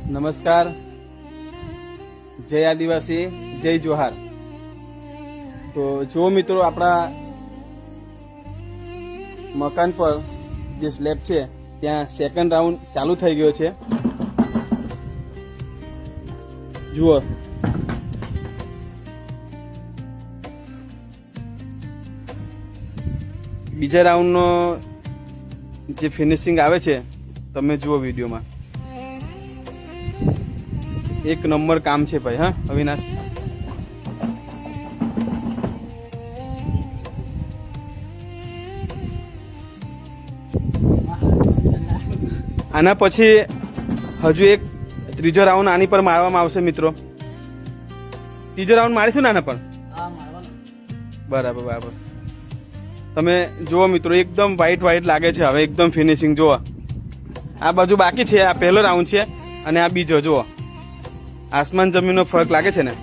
નમસ્કાર, જય આદિવાસી, જય જોહાર। તો જો મિત્રો, આપણા મકાન પર જે સ્લેબ છે ત્યાં સેકન્ડ રાઉન્ડ ચાલુ થઈ ગયો છે। જુઓ, બીજા રાઉન્ડનો જે ફિનિશિંગ આવે છે તમે જુઓ વિડીયોમાં। એક નંબર કામ છે ભાઈ। હા અવિનાશ, આના પછી હજુ એક ત્રીજો રાઉન્ડ આની પર મારવામાં આવશે મિત્રો। ત્રીજો રાઉન્ડ મારીશું ને આના પર? બરાબર બરાબર। તમે જુઓ મિત્રો, એકદમ વ્હાઈટ વ્હાઈટ લાગે છે હવે, એકદમ ફિનિશિંગ જુઓ। આ બાજુ બાકી છે, આ પહેલો રાઉન્ડ છે અને આ બીજો। જુઓ, આસમાન જમીનનો ફરક લાગે છે ને।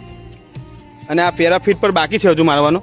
અને આ પેરાફીટ પર બાકી છે હજુ મારવાનો।